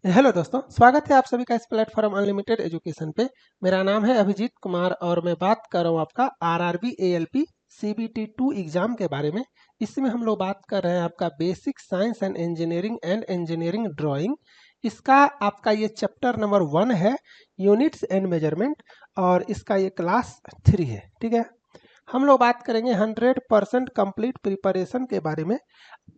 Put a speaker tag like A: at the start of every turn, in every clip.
A: Hello दोस्तों, स्वागत है आप सभी का इस प्लेटफॉर्म अनलिमिटेड एजुकेशन पे। मेरा नाम है अभिजीत कुमार और मैं बात कर रहा हूँ आपका आरआरबी एएलपी सीबीटी 2 एग्जाम के बारे में। इसमें हम लोग बात कर रहे हैं आपका basic science and engineering drawing. इसका आपका ये चैप्टर नंबर 1 है, यूनिट्स एंड मेजरमेंट, और इसका ये क्लास 3 है। ठीक है, हम लोग बात करेंगे 100% कंप्लीट प्रिपरेशन के बारे में।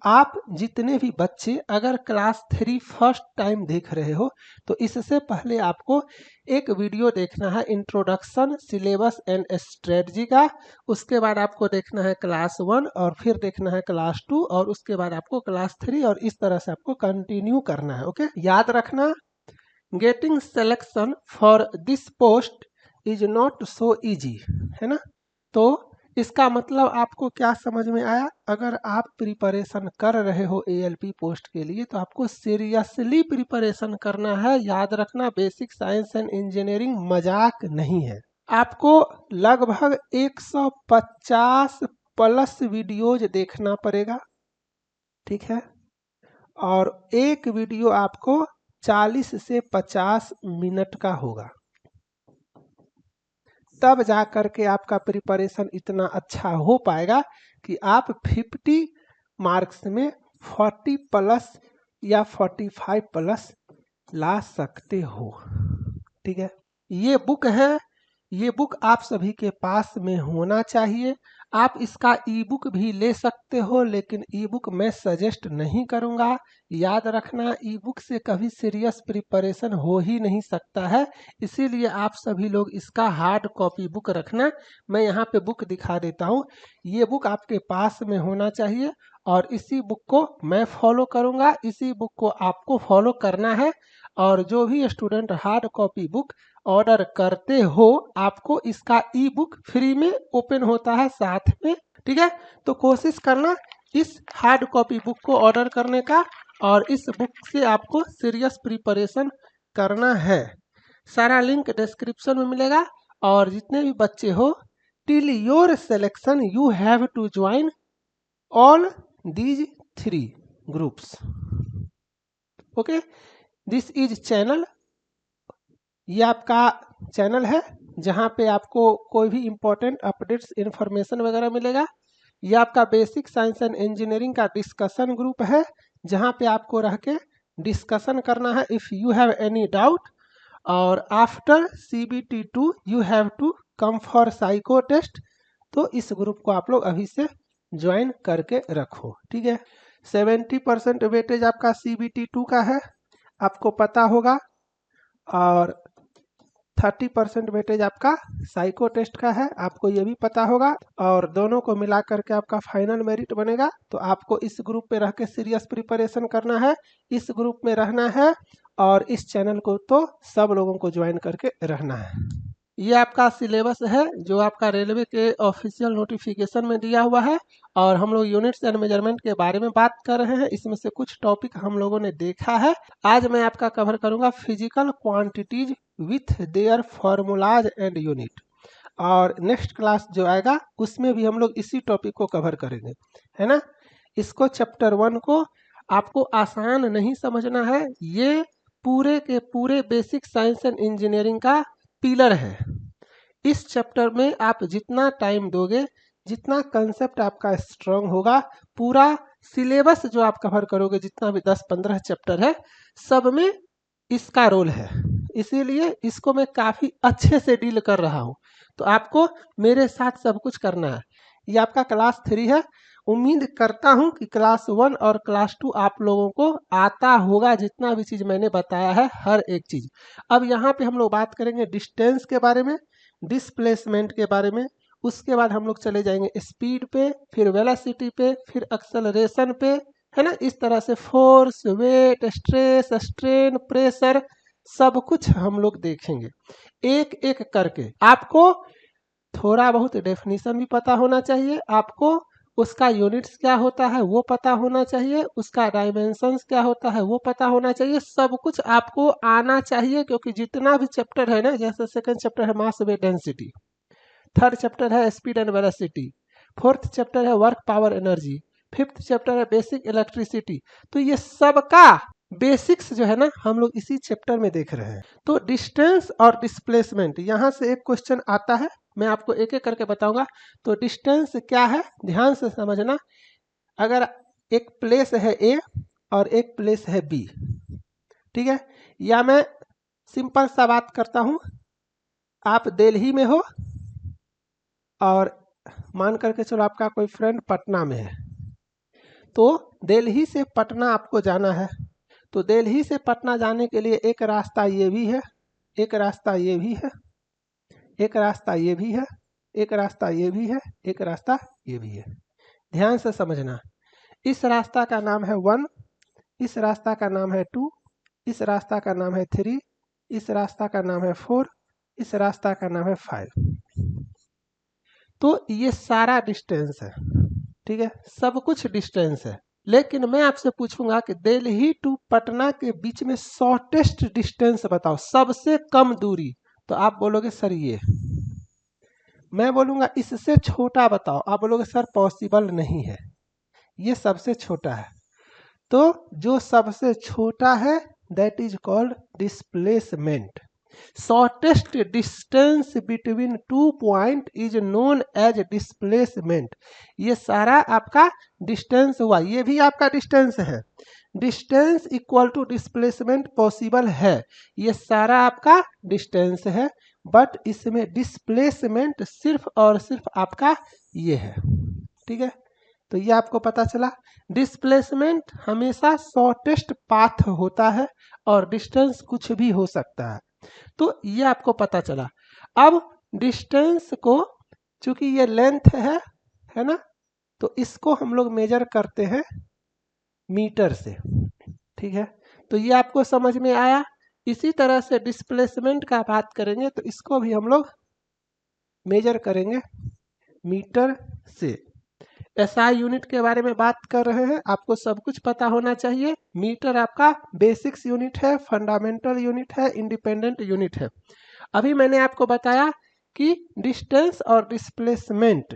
A: आप जितने भी बच्चे अगर क्लास 3 फर्स्ट टाइम देख रहे हो तो इससे पहले आपको एक वीडियो देखना है इंट्रोडक्शन सिलेबस एंड स्ट्रेटजी का। उसके बाद आपको देखना है क्लास 1 और फिर देखना है क्लास 2 और उसके बाद आपको क्लास 3 और इस तरह से आपको कंटिन्यू करना है। ओके, याद रखना, getting selection for this post is not so easy, है ना। तो इसका मतलब आपको क्या समझ में आया? अगर आप प्रिपरेशन कर रहे हो एएलपी पोस्ट के लिए तो आपको सीरियसली प्रिपरेशन करना है। याद रखना, बेसिक साइंस एंड इंजीनियरिंग मजाक नहीं है। आपको लगभग 150 प्लस वीडियोज देखना पड़ेगा, ठीक है, और एक वीडियो आपको 40 से 50 मिनट का होगा, तब जा करके आपका प्रिपरेशन इतना अच्छा हो पाएगा कि आप 50 मार्क्स में 40 प्लस या 45 प्लस ला सकते हो। ठीक है, ये बुक है, ये बुक आप सभी के पास में होना चाहिए। आप इसका ई बुक भी ले सकते हो, लेकिन ई बुक मैं सजेस्ट नहीं करूंगा। याद रखना, ई बुक से कभी सीरियस प्रिपरेशन हो ही नहीं सकता है, इसीलिए आप सभी लोग इसका हार्ड कॉपी बुक रखना। मैं यहाँ पे बुक दिखा देता हूँ, ये बुक आपके पास में होना चाहिए और इसी बुक को मैं फॉलो करूंगा, इसी बुक को आपको फॉलो करना है। और जो भी student hard copy book order करते हो, आपको इसका ई बुक फ्री में ओपन होता है साथ में। ठीक है, तो कोशिश करना इस हार्ड कॉपी बुक को ऑर्डर करने का और इस बुक से आपको सीरियस प्रिपरेशन करना है। सारा लिंक डिस्क्रिप्शन में मिलेगा। और जितने भी बच्चे हो, till your selection you have to join all these 3 groups. Okay, this is channel, ये आपका चैनल है जहाँ पे आपको कोई भी इम्पोर्टेंट अपडेट्स इंफॉर्मेशन वगैरह मिलेगा। ये आपका बेसिक साइंस एंड इंजीनियरिंग का डिस्कशन ग्रुप है जहाँ पे आपको रह के डिस्कशन करना है if you have any doubt. और after CBT 2 you have to come for psycho test. तो इस ग्रुप को आप लोग अभी से ज्वाइन करके रखो। ठीक है, 70% वेटेज आपका CBT 2 का है, आपको पता होगा, और 30% वेटेज आपका साइको टेस्ट का है, आपको ये भी पता होगा। और दोनों को मिला करके आपका फाइनल मेरिट बनेगा। तो आपको इस ग्रुप पे रह के सीरियस प्रिपरेशन करना है, इस ग्रुप में रहना है, और इस चैनल को तो सब लोगों को ज्वाइन करके रहना है। ये आपका सिलेबस है जो आपका रेलवे के ऑफिशियल नोटिफिकेशन में दिया हुआ है, और हम लोग यूनिट्स एंड मेजरमेंट के बारे में बात कर रहे हैं। इसमें से कुछ टॉपिक हम लोगों ने देखा है। आज मैं आपका कवर करूंगा physical quantities with their formulas and unit, और नेक्स्ट क्लास जो आएगा उसमें भी हम लोग इसी टॉपिक को कवर करेंगे, है ना। इसको चैप्टर 1 को आपको आसान नहीं समझना है, ये पूरे के पूरे बेसिक साइंस एंड इंजीनियरिंग का पिलर है। इस चैप्टर में आप जितना टाइम दोगे, जितना कंसेप्ट आपका स्ट्रांग होगा, पूरा सिलेबस जो आप कवर करोगे, जितना भी 10-15 चैप्टर है, सब में इसका रोल है। इसीलिए इसको मैं काफ़ी अच्छे से डील कर रहा हूँ। तो आपको मेरे साथ सब कुछ करना है। ये आपका क्लास 3 है, उम्मीद करता हूँ कि क्लास 1 और क्लास 2 आप लोगों को आता होगा, जितना भी चीज़ मैंने बताया है हर एक चीज़। अब यहाँ पे हम लोग बात करेंगे डिस्टेंस के बारे में, डिस्प्लेसमेंट के बारे में, उसके बाद हम लोग चले जाएंगे स्पीड पे, फिर वेलोसिटी पे, फिर एक्सेलरेशन पे, है ना। इस तरह से force, weight, stress, strain, pressure, सब कुछ हम लोग देखेंगे एक एक करके। आपको थोड़ा बहुत डेफिनेशन भी पता होना चाहिए, आपको उसका यूनिट्स क्या होता है वो पता होना चाहिए, उसका डायमेंशंस क्या होता है वो पता होना चाहिए, सब कुछ आपको आना चाहिए। क्योंकि जितना भी चैप्टर है ना, जैसे सेकंड चैप्टर है mass weight density, third chapter है speed and velocity, fourth chapter है work power energy, fifth chapter है बेसिक इलेक्ट्रिसिटी, तो ये सबका बेसिक्स जो है ना हम लोग इसी चैप्टर में देख रहे हैं। तो डिस्टेंस और डिस्प्लेसमेंट, यहाँ से एक क्वेश्चन आता है, मैं आपको एक एक करके बताऊंगा। तो डिस्टेंस क्या है ध्यान से समझना। अगर एक प्लेस है ए और एक प्लेस है बी, ठीक है, या मैं सिंपल सा बात करता हूं, आप दिल्ली में हो और मान करके चलो आपका कोई फ्रेंड पटना में है, तो दिल्ली से पटना आपको जाना है। तो दिल्ली से पटना जाने के लिए एक रास्ता ये भी है, एक रास्ता ये भी है, एक रास्ता ये भी है, एक रास्ता ये भी है, एक रास्ता ये भी है। ध्यान से समझना, इस रास्ता का नाम है 1, इस रास्ता का नाम है 2, इस रास्ता का नाम है 3, इस रास्ता का नाम है 4, इस रास्ता का नाम है 5। तो ये सारा डिस्टेंस है, ठीक है, सब कुछ डिस्टेंस है। लेकिन मैं आपसे पूछूंगा कि दिल्ली टू पटना के बीच में शॉर्टेस्ट डिस्टेंस बताओ, सबसे कम दूरी। तो आप बोलोगे सर ये, मैं बोलूंगा इससे छोटा बताओ, आप बोलोगे सर पॉसिबल नहीं है, ये सबसे छोटा है। तो जो सबसे छोटा है that is called displacement. Shortest distance between 2 point is known as displacement. ये सारा आपका डिस्टेंस हुआ, ये भी आपका डिस्टेंस है। Distance equal to displacement possible है, ये सारा आपका डिस्टेंस है, बट इसमें डिस्प्लेसमेंट सिर्फ और सिर्फ आपका ये है, ठीक है। तो ये आपको पता चला, डिस्प्लेसमेंट हमेशा शॉर्टेस्ट पाथ होता है और डिस्टेंस कुछ भी हो सकता है। तो ये आपको पता चला। अब डिस्टेंस को, चूंकि ये लेंथ है ना, तो इसको हम लोग मेजर करते हैं मीटर से, ठीक है। तो ये आपको समझ में आया। इसी तरह से डिस्प्लेसमेंट का बात करेंगे तो इसको भी हम लोग मेजर करेंगे मीटर से। एसआई यूनिट के बारे में बात कर रहे हैं, आपको सब कुछ पता होना चाहिए। मीटर आपका बेसिक्स यूनिट है, फंडामेंटल यूनिट है, इंडिपेंडेंट यूनिट है। अभी मैंने आपको बताया कि डिस्टेंस और डिस्प्लेसमेंट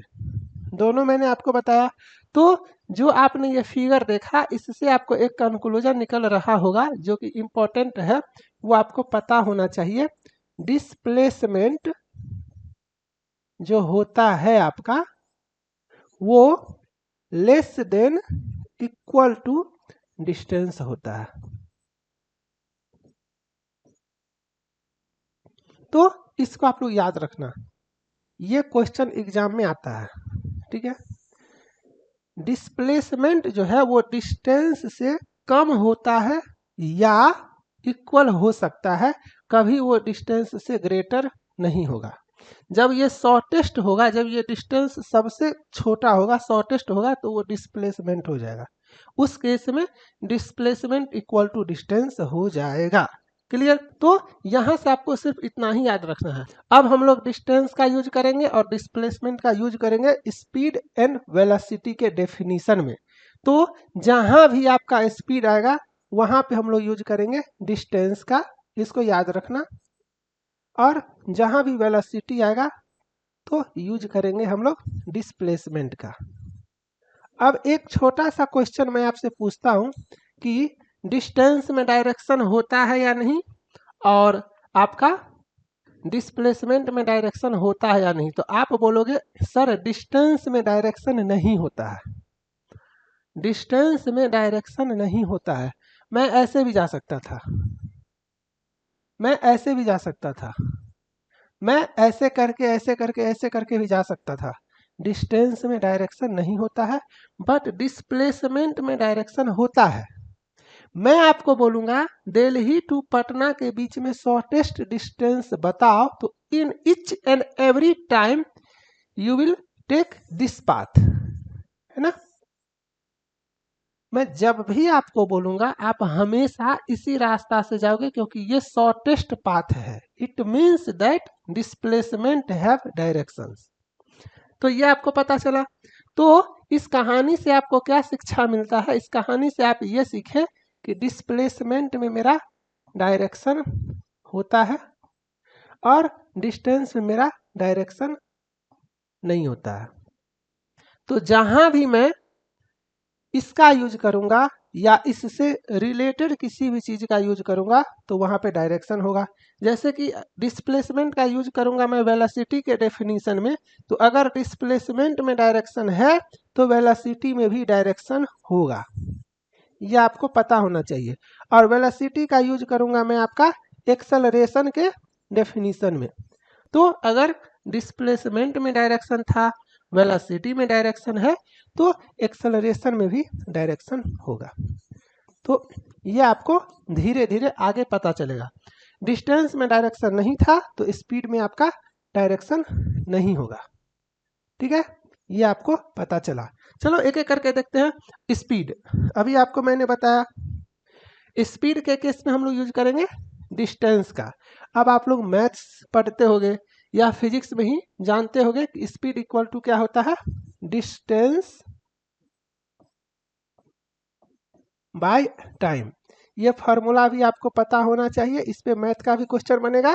A: दोनों मैंने आपको बताया। तो जो आपने ये फिगर देखा, इससे आपको एक कंक्लूजन निकल रहा होगा जो कि इम्पोर्टेंट है, वो आपको पता होना चाहिए। डिस्प्लेसमेंट जो होता है आपका वो less than equal to distance होता है। तो इसको आप लोग याद रखना, ये क्वेश्चन एग्जाम में आता है, ठीक है। डिस्प्लेसमेंट जो है वो डिस्टेंस से कम होता है या इक्वल हो सकता है, कभी वो डिस्टेंस से ग्रेटर नहीं होगा। जब ये शॉर्टेस्ट होगा, जब ये डिस्टेंस सबसे छोटा होगा, शॉर्टेस्ट होगा, तो वो डिस्प्लेसमेंट हो जाएगा। उस केस में डिस्प्लेसमेंट इक्वल टू डिस्टेंस हो जाएगा। क्लियर। तो यहां से आपको सिर्फ इतना ही याद रखना है। अब हम लोग डिस्टेंस का यूज करेंगे और डिस्प्लेसमेंट का यूज करेंगे स्पीड एंड वेलोसिटी के डेफिनेशन में। तो जहां भी आपका स्पीड आएगा वहां पे हम लोग यूज करेंगे डिस्टेंस का, इसको याद रखना। और जहां भी वेलोसिटी आएगा तो यूज करेंगे हम लोग डिस्प्लेसमेंट का। अब एक छोटा सा क्वेश्चन मैं आपसे पूछता हूं कि डिस्टेंस में डायरेक्शन होता है या नहीं, और आपका डिस्प्लेसमेंट में डायरेक्शन होता है या नहीं। तो आप बोलोगे सर डिस्टेंस में डायरेक्शन नहीं होता है, डिस्टेंस में डायरेक्शन नहीं होता है। मैं ऐसे भी जा सकता था, मैं ऐसे भी जा सकता था, मैं ऐसे करके ऐसे करके ऐसे करके भी जा सकता था। डिस्टेंस में डायरेक्शन नहीं होता है, बट डिस्प्लेसमेंट में डायरेक्शन होता है। मैं आपको बोलूंगा दिल्ली टू पटना के बीच में शॉर्टेस्ट डिस्टेंस बताओ, तो in each and every time you will take this path, है ना। मैं जब भी आपको बोलूंगा आप हमेशा इसी रास्ता से जाओगे, क्योंकि ये शॉर्टेस्ट पाथ है। It means that displacement have directions. तो ये आपको पता चला। तो इस कहानी से आपको क्या शिक्षा मिलता है, इस कहानी से आप ये सीखें कि डिस्प्लेसमेंट में मेरा डायरेक्शन होता है और डिस्टेंस में मेरा डायरेक्शन नहीं होता है। तो जहां भी मैं इसका यूज करूंगा या इससे रिलेटेड किसी भी चीज़ का यूज करूँगा तो वहाँ पे डायरेक्शन होगा। जैसे कि डिस्प्लेसमेंट का यूज करूँगा मैं वेलोसिटी के डेफिनेशन में, तो अगर डिस्प्लेसमेंट में डायरेक्शन है तो वेलोसिटी में भी डायरेक्शन होगा, यह आपको पता होना चाहिए। और वेलोसिटी का यूज करूँगा मैं आपका एक्सेलरेशन के डेफिनेशन में। तो अगर डिस्प्लेसमेंट में डायरेक्शन था, वेलोसिटी में डायरेक्शन है, तो एक्सेलरेशन में भी डायरेक्शन होगा। तो ये आपको धीरे धीरे आगे पता चलेगा। डिस्टेंस में डायरेक्शन नहीं था तो स्पीड में आपका डायरेक्शन नहीं होगा। ठीक है, ये आपको पता चला। चलो एक एक करके देखते हैं। स्पीड, अभी आपको मैंने बताया स्पीड के केस में हम लोग यूज करेंगे डिस्टेंस का। अब आप लोग मैथ्स पढ़ते होंगे या फिजिक्स में ही जानते होंगे कि स्पीड इक्वल टू क्या होता है, डिस्टेंस बाय टाइम। ये फॉर्मूला भी आपको पता होना चाहिए। इस पे मैथ का भी क्वेश्चन बनेगा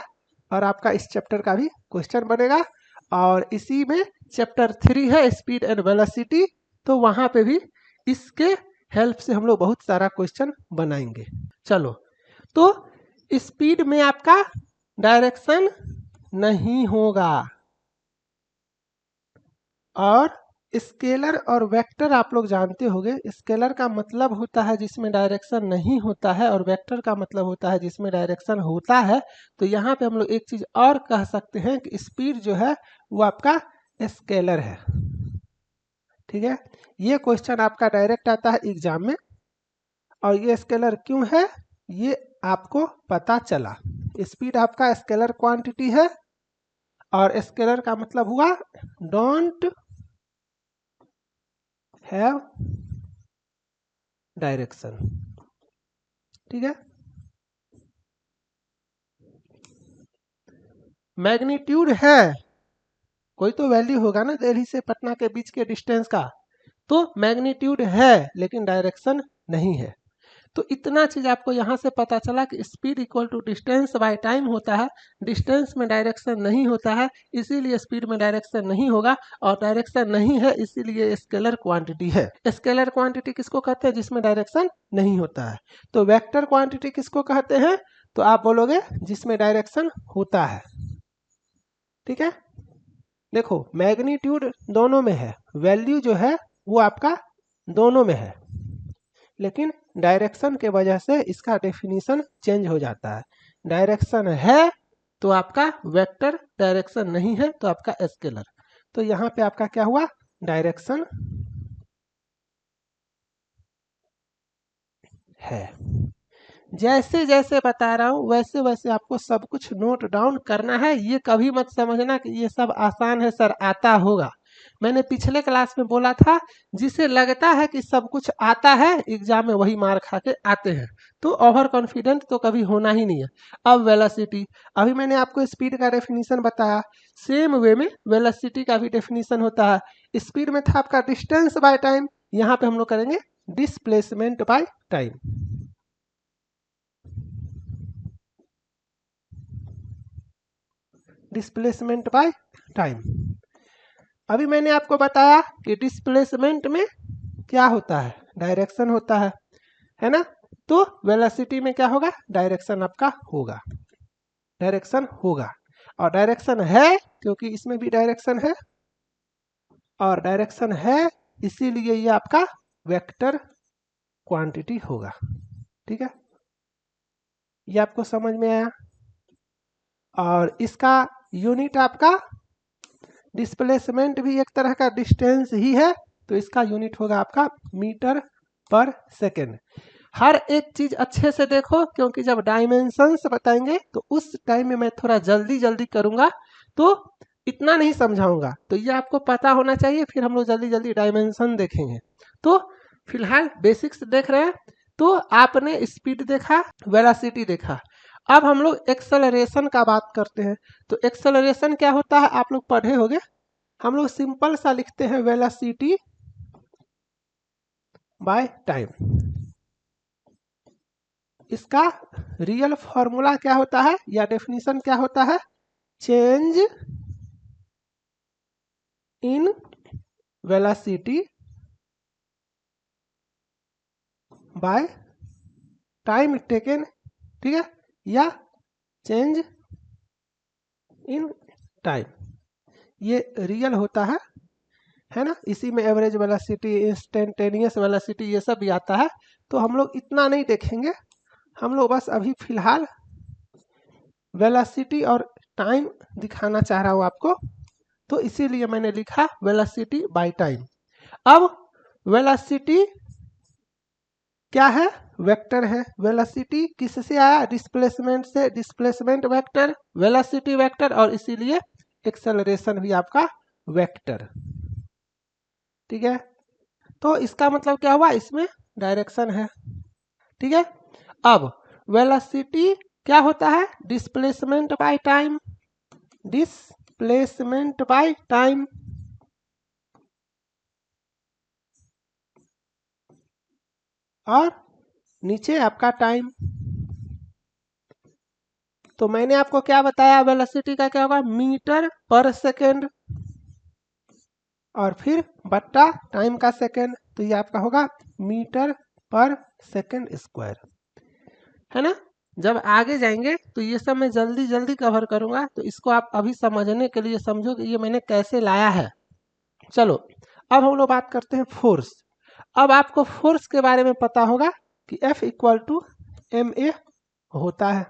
A: और आपका इस चैप्टर का भी क्वेश्चन बनेगा। और इसी में चैप्टर 3 है स्पीड एंड वेलोसिटी, तो वहां पे भी इसके हेल्प से हम लोग बहुत सारा क्वेश्चन बनाएंगे। चलो, तो स्पीड में आपका डायरेक्शन नहीं होगा और स्केलर और वेक्टर आप लोग जानते होंगे। स्केलर का मतलब होता है जिसमें डायरेक्शन नहीं होता है और वेक्टर का मतलब होता है जिसमें डायरेक्शन होता है। तो यहाँ पे हम लोग एक चीज और कह सकते हैं कि स्पीड जो है वो आपका स्केलर है। ठीक है, ये क्वेश्चन आपका डायरेक्ट आता है एग्जाम में। और ये स्केलर क्यों है ये आपको पता चला। स्पीड आपका स्केलर क्वांटिटी है और स्केलर का मतलब हुआ डोंट हैव डायरेक्शन। ठीक है, मैग्नीट्यूड है, कोई तो वैल्यू होगा ना दिल्ली से पटना के बीच के डिस्टेंस का, तो मैग्नीट्यूड है लेकिन डायरेक्शन नहीं है। तो इतना चीज आपको यहाँ से पता चला कि speed equal to distance by time होता है। डिस्टेंस में डायरेक्शन नहीं होता है, इसीलिए स्पीड में डायरेक्शन नहीं होगा। और डायरेक्शन नहीं है इसीलिए स्केलर क्वांटिटी है। स्केलर क्वांटिटी किसको कहते हैं, जिसमें डायरेक्शन नहीं होता है। तो वेक्टर क्वांटिटी किसको कहते हैं, तो आप बोलोगे जिसमें डायरेक्शन होता है। ठीक है, देखो मैग्नीट्यूड दोनों में है, वैल्यू जो है वो आपका दोनों में है, लेकिन डायरेक्शन के वजह से इसका डेफिनेशन चेंज हो जाता है। डायरेक्शन है तो आपका वेक्टर, डायरेक्शन नहीं है तो आपका स्केलर। तो यहाँ पे आपका क्या हुआ, डायरेक्शन है। जैसे जैसे बता रहा हूँ वैसे वैसे आपको सब कुछ नोट डाउन करना है। ये कभी मत समझना कि ये सब आसान है सर, आता होगा। मैंने पिछले क्लास में बोला था जिसे लगता है कि सब कुछ आता है एग्जाम में वही मार खा के आते हैं। तो ओवर कॉन्फिडेंट तो कभी होना ही नहीं है। अब वेलोसिटी, अभी मैंने आपको स्पीड का डेफिनेशन बताया, सेम वे में वेलोसिटी का भी डेफिनेशन होता है। स्पीड में था आपका डिस्टेंस बाय टाइम, यहाँ पे हम लोग करेंगे displacement by time. Displacement by time. अभी मैंने आपको बताया कि डिस्प्लेसमेंट में क्या होता है, डायरेक्शन होता है ना। तो वेलोसिटी में क्या होगा, डायरेक्शन आपका होगा, डायरेक्शन होगा। और डायरेक्शन है क्योंकि इसमें भी डायरेक्शन है, और डायरेक्शन है इसीलिए ये आपका वेक्टर क्वांटिटी होगा। ठीक है, ये आपको समझ में आया। और इसका यूनिट आपका डिस्प्लेसमेंट भी एक तरह का डिस्टेंस ही है, तो इसका यूनिट होगा आपका मीटर पर सेकेंड। हर एक चीज अच्छे से देखो क्योंकि जब डायमेंशंस बताएंगे तो उस टाइम में मैं थोड़ा जल्दी जल्दी करूंगा, तो इतना नहीं समझाऊंगा। तो ये आपको पता होना चाहिए, फिर हम लोग जल्दी जल्दी डायमेंशन देखेंगे। तो फिलहाल बेसिक्स देख रहे हैं। तो आपने स्पीड देखा, वेलोसिटी देखा। अब हम लोग एक्सेलरेशन का बात करते हैं। तो एक्सेलरेशन क्या होता है आप लोग पढ़े होंगे। हम लोग सिंपल सा लिखते हैं वेलोसिटी बाय टाइम। इसका रियल फॉर्मूला क्या होता है या डेफिनेशन क्या होता है, change in velocity by time taken, ठीक है, या चेंज इन टाइम, ये रियल होता है ना। इसी में एवरेज वेलोसिटी, इंस्टेंटेनियस वेलोसिटी, ये सब भी आता है। तो हम लोग इतना नहीं देखेंगे, हम लोग बस अभी फिलहाल वेलोसिटी और टाइम दिखाना चाह रहा हूँ आपको, तो इसीलिए मैंने लिखा वेलोसिटी बाय टाइम। अब वेलोसिटी क्या है? वेक्टर है। वेलोसिटी किससे आया? डिस्प्लेसमेंट से, डिस्प्लेसमेंट वेक्टर, वेलोसिटी वेक्टर, और इसीलिए एक्सेलरेशन भी आपका वेक्टर, ठीक है। तो इसका मतलब क्या हुआ? इसमें डायरेक्शन है, ठीक है। अब वेलोसिटी क्या होता है? Displacement by time, displacement by time, और नीचे आपका टाइम। तो मैंने आपको क्या बताया? वेलोसिटी का क्या होगा? मीटर पर सेकेंड, और फिर बट्टा टाइम का सेकेंड, तो ये आपका होगा मीटर पर सेकेंड स्क्वायर, है ना। जब आगे जाएंगे तो ये सब मैं जल्दी जल्दी कवर करूंगा, तो इसको आप अभी समझने के लिए समझो कि ये मैंने कैसे लाया है। चलो अब हम लोग बात करते हैं फोर्स। अब आपको फोर्स के बारे में पता होगा कि F इक्वल टू ma होता है।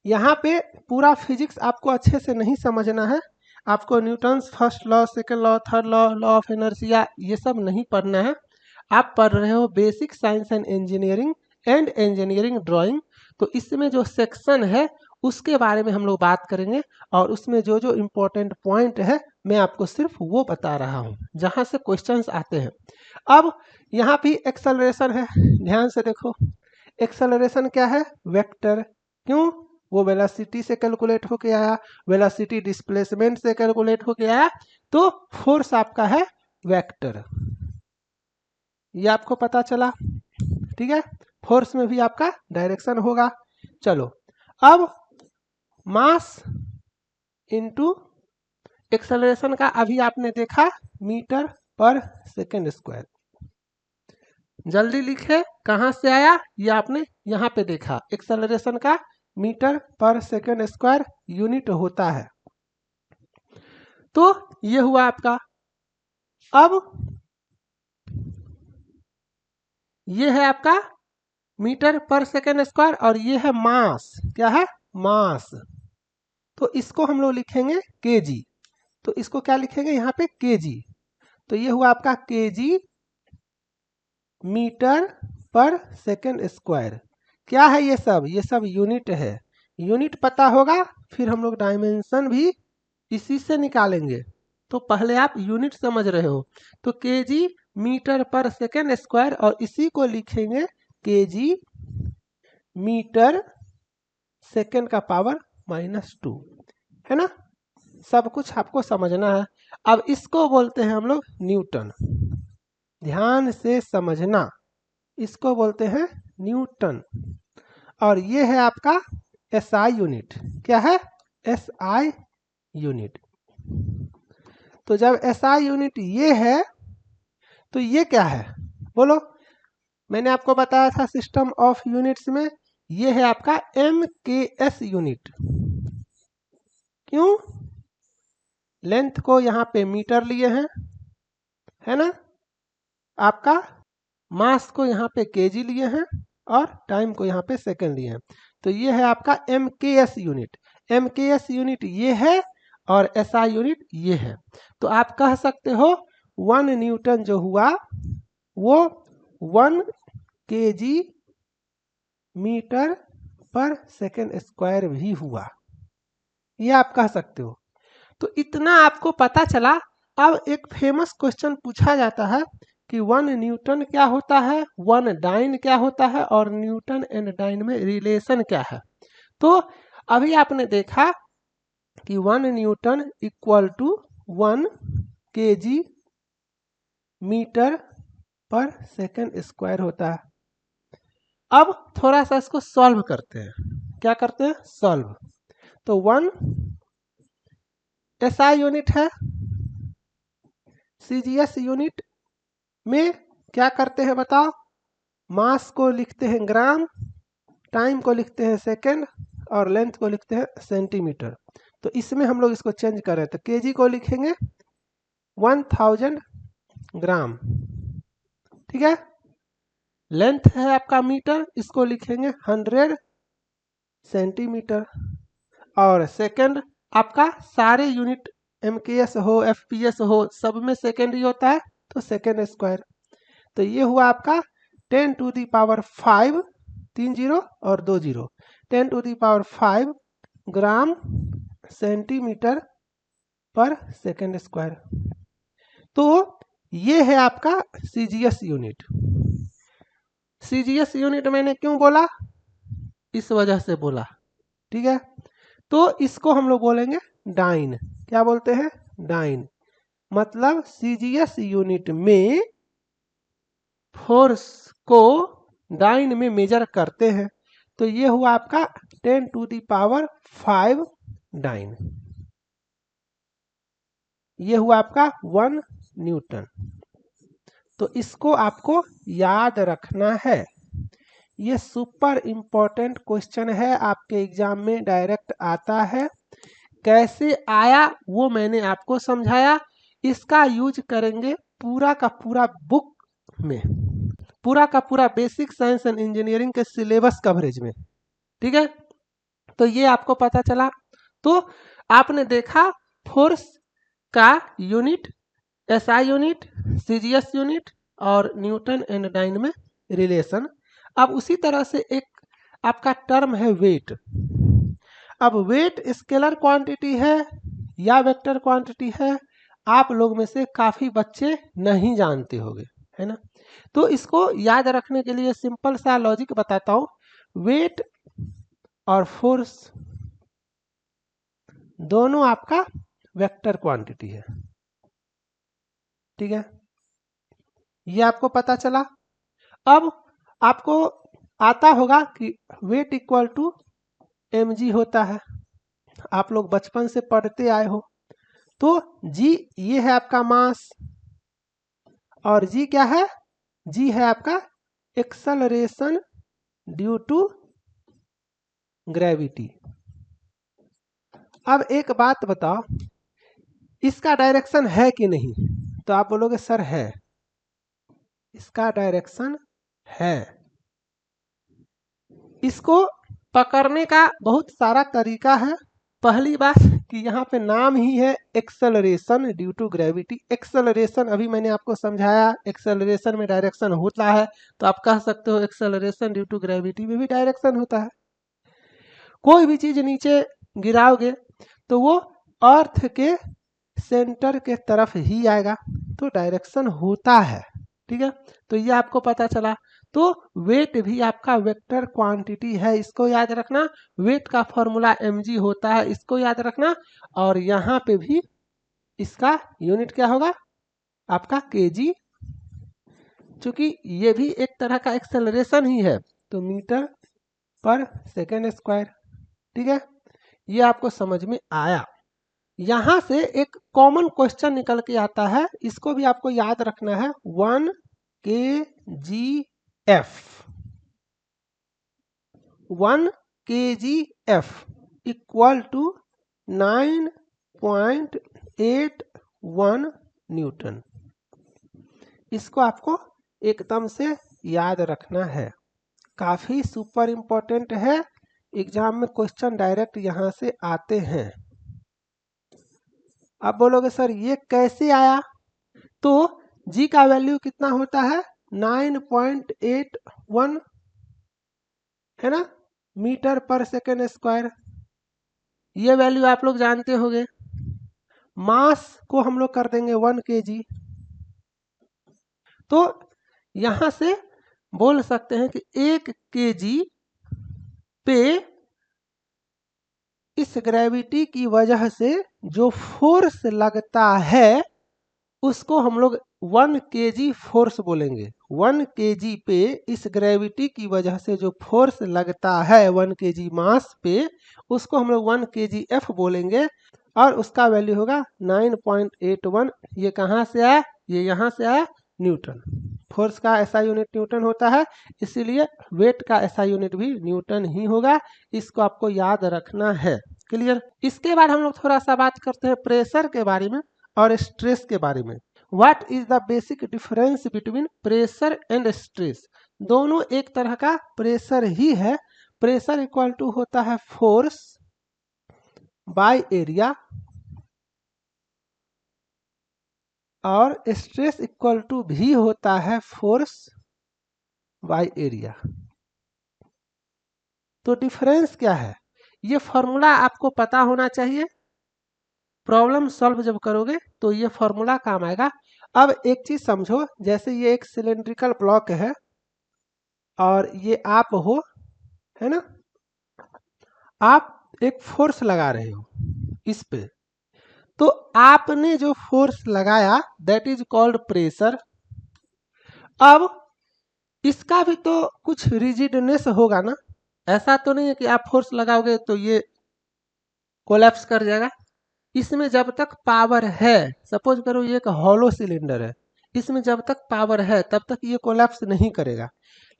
A: यहाँ पे पूरा फिजिक्स आपको अच्छे से नहीं समझना है, आपको Newton's first law, second law, third law, law of inertia, ये सब नहीं पढ़ना है। आप पढ़ रहे हो basic science and engineering drawing. तो इसमें जो सेक्शन है उसके बारे में हम लोग बात करेंगे, और उसमें जो जो इम्पोर्टेंट पॉइंट है मैं आपको सिर्फ वो बता रहा हूँ जहाँ से क्वेश्चंस आते हैं। अब यहाँ भी एक्सेलरेशन है, ध्यान से देखो। एक्सेलरेशन क्या है? वेक्टर। क्यों? वो वेलोसिटी से कैलकुलेट होके आया, वेलोसिटी डिस्प्लेसमेंट से कैलकुलेट होके आया, तो फोर्स आपका है वेक्टर। ये आपको पता चला, ठीक है। फोर्स में भी आपका डायरेक्शन होगा। चलो अब मास इनटू एक्सेलरेशन का अभी आपने देखा मीटर पर सेकेंड स्क्वायर। जल्दी लिखे, कहाँ से आया? ये आपने यहाँ पे देखा, एक्सेलरेशन का मीटर पर सेकेंड स्क्वायर यूनिट होता है। तो ये हुआ आपका। अब ये है आपका मीटर पर सेकेंड स्क्वायर, और ये है मास। क्या है? मास। तो इसको हम लोग लिखेंगे केजी। तो इसको क्या लिखेंगे यहाँ पे? केजी। तो ये हुआ आपका केजी मीटर पर सेकेंड स्क्वायर। क्या है ये सब? ये सब यूनिट है। यूनिट पता होगा, फिर हम लोग डायमेंशन भी इसी से निकालेंगे। तो पहले आप यूनिट समझ रहे हो, तो केजी मीटर पर सेकेंड स्क्वायर, और इसी को लिखेंगे केजी मीटर सेकेंड का पावर -2, है ना। सब कुछ आपको समझना है। अब इसको बोलते हैं हम लोग न्यूटन। ध्यान से समझना, इसको बोलते हैं न्यूटन। और ये है आपका एसआई यूनिट। क्या है? SI unit. तो जब एसआई यूनिट ये है, तो ये क्या है? बोलो। मैंने आपको बताया था सिस्टम ऑफ यूनिट्स में, ये है आपका एमकेएस यूनिट। क्यों? लेंथ को यहाँ पे मीटर लिए हैं, है ना। आपका मास को यहाँ पे केजी लिए हैं, और टाइम को यहाँ पे सेकंड लिए हैं। तो ये है आपका एमकेएस यूनिट। एमकेएस यूनिट ये है, और एसआई यूनिट ये है। तो आप कह सकते हो 1 न्यूटन जो हुआ वो 1 केजी मीटर पर सेकेंड स्क्वायर भी हुआ, ये आप कह सकते हो। तो इतना आपको पता चला। अब एक फेमस क्वेश्चन पूछा जाता है कि 1 न्यूटन क्या होता है, 1 डाइन क्या होता है, और न्यूटन एंड डाइन में रिलेशन क्या है। तो अभी आपने देखा कि 1 newton equal to 1 kg metre पर सेकेंड स्क्वायर होता है। अब थोड़ा सा इसको सॉल्व करते हैं। क्या करते हैं? सॉल्व। तो 1 एसआई यूनिट है, सीजीएस यूनिट में क्या करते हैं बताओ? मास को लिखते हैं ग्राम, टाइम को लिखते हैं सेकेंड और लेंथ को लिखते हैं सेंटीमीटर। तो इसमें हम लोग इसको चेंज कर रहे हैं, तो केजी को लिखेंगे 1000 ग्राम, ठीक है। लेंथ है आपका मीटर, इसको लिखेंगे 100 सेंटीमीटर। और सेकेंड आपका सारे यूनिट एमकेएस हो एफपीएस हो सब में सेकेंड ही होता है, तो सेकेंड स्क्वायर। तो ये हुआ आपका 10 टू दी पावर 5, 3 जीरो और 2 zero, 10 to the power 5 gram centimetre पर सेकेंड स्क्वायर। तो ये है आपका सीजीएस यूनिट। सीजीएस यूनिट मैंने क्यों बोला, इस वजह से बोला, ठीक है। तो इसको हम लोग बोलेंगे डाइन। क्या बोलते हैं, डाइन। मतलब सीजीएस यूनिट में फोर्स को डाइन में मेजर करते हैं। तो ये हुआ आपका 10 टू दी पावर 5 डाइन, ये हुआ आपका 1 न्यूटन। तो इसको आपको याद रखना है, ये सुपर इंपॉर्टेंट क्वेश्चन है, आपके एग्जाम में डायरेक्ट आता है। कैसे आया वो मैंने आपको समझाया, इसका यूज करेंगे पूरा का पूरा बुक में, पूरा का पूरा बेसिक साइंस एंड इंजीनियरिंग के सिलेबस कवरेज में, ठीक है। तो ये आपको पता चला। तो आपने देखा फोर्स का unit SI unit, CGS unit और न्यूटन एंड डाइन में रिलेशन। अब उसी तरह से एक आपका टर्म है वेट। अब वेट स्केलर क्वांटिटी है या वेक्टर क्वांटिटी है, आप लोग में से काफी बच्चे नहीं जानते होंगे, है ना। तो इसको याद रखने के लिए सिंपल सा लॉजिक बताता हूं। वेट और फोर्स दोनों आपका वेक्टर क्वांटिटी है, ठीक है, ये आपको पता चला। अब आपको आता होगा कि वेट इक्वल टू mg होता है, आप लोग बचपन से पढ़ते आए हो। तो g ये है आपका मास, और g क्या है, g है आपका एक्सेलरेशन ड्यू टू ग्रेविटी। अब एक बात बताओ, इसका डायरेक्शन है कि नहीं, तो आप बोलोगे सर है, इसका डायरेक्शन है। इसको पकड़ने का बहुत सारा तरीका है। पहली बात कि यहाँ पे नाम ही है acceleration due to gravity. Acceleration अभी मैंने आपको समझाया, एक्सेलरेशन में डायरेक्शन होता है, तो आप कह सकते हो एक्सेलरेशन ड्यू टू ग्रेविटी में भी डायरेक्शन होता है। कोई भी चीज नीचे गिराओगे तो वो अर्थ के सेंटर के तरफ ही आएगा, तो डायरेक्शन होता है, ठीक है। तो ये आपको पता चला। तो वेट भी आपका वेक्टर क्वांटिटी है, इसको याद रखना। वेट का फॉर्मूला mg होता है, इसको याद रखना। और यहाँ पे भी इसका यूनिट क्या होगा, आपका kg, चूंकि ये भी एक तरह का एक्सेलरेशन ही है, तो मीटर पर सेकेंड स्क्वायर, ठीक है। ये आपको समझ में आया। यहां से एक कॉमन क्वेश्चन निकल के आता है, इसको भी आपको याद रखना है। 1 kgf, 1 kgf equal to 9.81 newton. इसको आपको एकदम से याद रखना है, काफी सुपर इंपॉर्टेंट है। एग्जाम में क्वेश्चन डायरेक्ट यहां से आते हैं। आप बोलोगे सर ये कैसे आया, तो g का वैल्यू कितना होता है, 9.81 है ना, मीटर पर सेकेंड स्क्वायर। ये वैल्यू आप लोग जानते होंगे। मास को हम लोग कर देंगे 1 kg। तो यहां से बोल सकते हैं कि 1 kg पे इस ग्रेविटी की वजह से जो फोर्स लगता है उसको हम लोग 1 kg फोर्स बोलेंगे। 1 kg पे इस ग्रेविटी की वजह से जो फोर्स लगता है 1 kg मास पे, उसको हम लोग 1 kgf बोलेंगे, और उसका वैल्यू होगा 9.81। ये कहाँ से आया, ये यहाँ से आया, न्यूटन। फोर्स का एसआई यूनिट न्यूटन होता है, इसीलिए वेट का एसआई यूनिट भी न्यूटन ही होगा। इसको आपको याद रखना है। क्लियर। इसके बाद हम लोग थोड़ा सा बात करते हैं प्रेशर के बारे में और स्ट्रेस के बारे में। What is the basic difference between pressure and stress? दोनों एक तरह का प्रेशर ही है। प्रेशर इक्वल टू होता है फोर्स बाय एरिया और स्ट्रेस इक्वल टू भी होता है फोर्स बाय एरिया। तो डिफरेंस क्या है? ये फॉर्मूला आपको पता होना चाहिए। प्रॉब्लम सॉल्व जब करोगे तो ये फॉर्मूला काम आएगा। अब एक चीज समझो, जैसे ये एक सिलेंड्रिकल ब्लॉक है और ये आप हो, है ना, आप एक फोर्स लगा रहे हो इस पे, तो आपने जो फोर्स लगाया दैट इज कॉल्ड प्रेशर। अब इसका भी तो कुछ रिजिडनेस होगा ना, ऐसा तो नहीं है कि आप फोर्स लगाओगे तो ये कोलैप्स कर जाएगा। इसमें जब तक पावर है, सपोज करो ये एक हॉलो सिलेंडर है, इसमें जब तक पावर है तब तक ये कोलैप्स नहीं करेगा,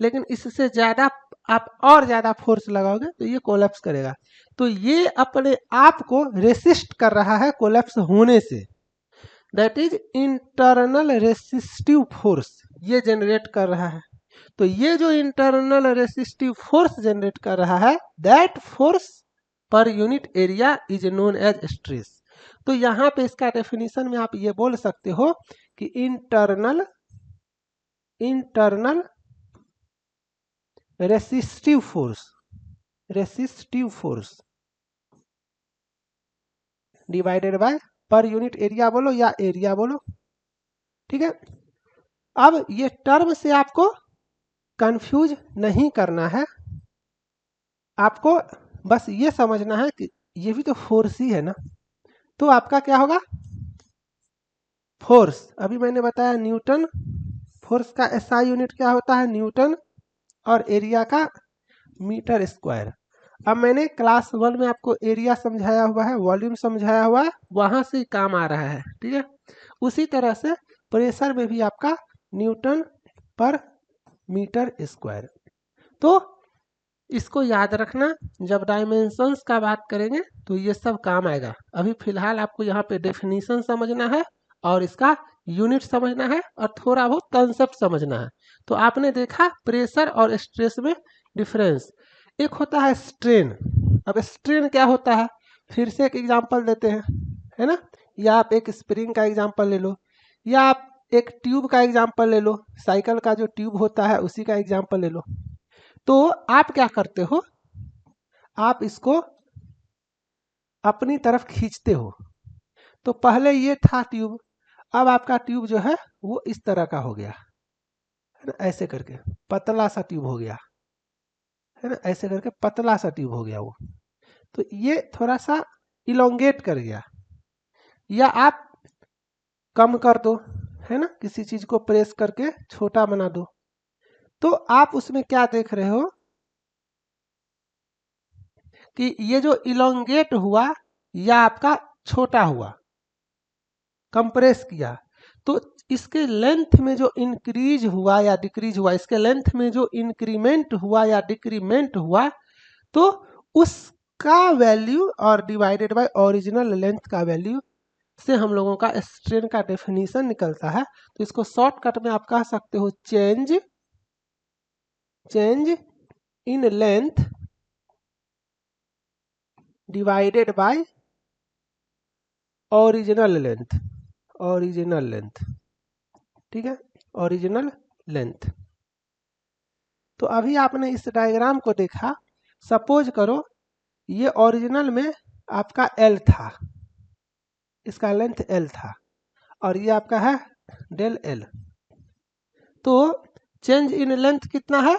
A: लेकिन इससे ज्यादा आप और ज्यादा फोर्स लगाओगे तो ये कोलैप्स करेगा। तो ये अपने आप को रेसिस्ट कर रहा है कोलैप्स होने से, that is internal resistive force ये जनरेट कर रहा है। तो ये जो इंटरनल रेसिस्टिव फोर्स जनरेट कर रहा है that force per unit area is known as stress. तो यहाँ पे इसका डेफिनेशन में आप ये बोल सकते हो कि internal resistive force divided by पर यूनिट एरिया बोलो या एरिया बोलो, ठीक है। अब ये टर्म से आपको कंफ्यूज नहीं करना है, आपको बस ये समझना है कि ये भी तो फोर्स ही है ना। तो आपका क्या होगा, फोर्स अभी मैंने बताया न्यूटन, फोर्स का एसआई यूनिट क्या होता है न्यूटन, और एरिया का मीटर स्क्वायर। अब मैंने क्लास 1 में आपको एरिया समझाया हुआ है, वॉल्यूम समझाया हुआ है, वहां से काम आ रहा है, ठीक है। उसी तरह से प्रेशर में भी आपका न्यूटन पर मीटर स्क्वायर। तो इसको याद रखना, जब डायमेंशंस का बात करेंगे तो ये सब काम आएगा। अभी फिलहाल आपको यहाँ पे डेफिनेशन समझना है और इसका यूनिट समझना है और थोड़ा बहुत कंसेप्ट समझना है। तो आपने देखा प्रेशर और स्ट्रेस में डिफरेंस। एक होता है स्ट्रेन। अब स्ट्रेन क्या होता है, फिर से एक एग्जांपल देते हैं, है ना, या आप एक स्प्रिंग का एग्जांपल ले लो, या आप एक ट्यूब का एग्जांपल ले लो, साइकिल का जो ट्यूब होता है उसी का एग्जांपल ले लो। तो आप क्या करते हो, आप इसको अपनी तरफ खींचते हो। तो पहले ये था ट्यूब, अब आपका ट्यूब जो है वो इस तरह का हो गया, है ना, ऐसे करके पतला सा ट्यूब हो गया, है ना, ऐसे करके पतला सा ट्यूब हो गया वो। तो ये थोड़ा सा इलोंगेट कर गया, या आप कम कर दो, है ना, किसी चीज को प्रेस करके छोटा बना दो। तो आप उसमें क्या देख रहे हो कि ये जो इलोंगेट हुआ या आपका छोटा हुआ, कंप्रेस किया, तो इसके लेंथ में जो इंक्रीज हुआ या डिक्रीज हुआ, इसके लेंथ में जो इंक्रीमेंट हुआ या डिक्रीमेंट हुआ, तो उसका वैल्यू और डिवाइडेड बाय ओरिजिनल लेंथ का वैल्यू से हम लोगों का स्ट्रेन का डेफिनेशन निकलता है। तो इसको शॉर्टकट में आप कह सकते हो change in length divided by original length, ठीक है, ओरिजिनल लेंथ। तो अभी आपने इस डायग्राम को देखा, सपोज करो ये ओरिजिनल में आपका L था, इसका लेंथ L था, और ये आपका है डेल L। तो चेंज इन लेंथ कितना है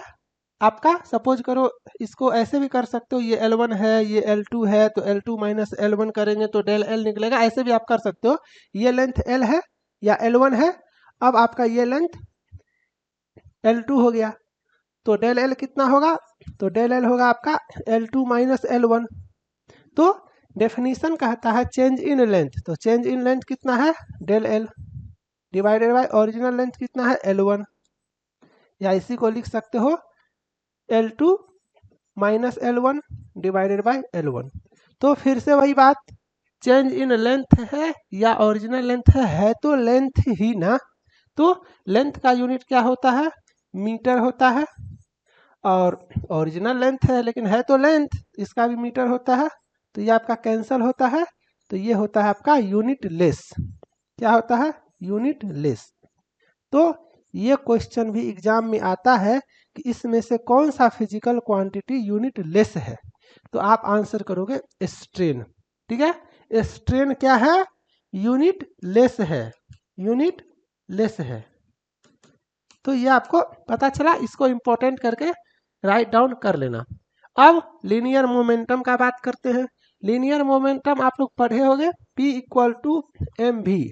A: आपका, सपोज करो इसको ऐसे भी कर सकते हो, ये L1 है ये L2 है, तो L2 माइनस L1 करेंगे तो डेल L निकलेगा, ऐसे भी आप कर सकते हो। ये लेंथ L है या L1 है, अब आपका ये लेंथ L2 हो गया, तो डेल L कितना होगा, तो डेल L होगा आपका L2 माइनस L1। तो डेफिनेशन कहता है चेंज इन लेंथ, तो चेंज इन लेंथ कितना है del L divided by original length कितना है L1। या इसी को लिख सकते हो L2 minus L1 divided by L1। तो फिर से वही बात, चेंज इन लेंथ है या ओरिजिनल लेंथ है तो लेंथ ही ना। तो लेंथ का यूनिट क्या होता है, मीटर होता है, और ओरिजिनल लेंथ है लेकिन है तो लेंथ, इसका भी मीटर होता है। तो ये आपका कैंसल होता है, तो ये होता है आपका यूनिट लेस। क्या होता है, यूनिट लेस। तो ये क्वेश्चन भी एग्जाम में आता है कि इसमें से कौन सा फिजिकल क्वांटिटी यूनिट लेस है। तो आप आंसर करोगे स्ट्रेन। ठीक है, स्ट्रेन क्या है, यूनिट लेस है, यूनिट लेस है। तो ये आपको पता चला, इसको इंपॉर्टेंट करके राइट डाउन कर लेना। अब लीनियर मोमेंटम का बात करते हैं। लीनियर मोमेंटम आप लोग पढ़े होंगे, P equal to M V.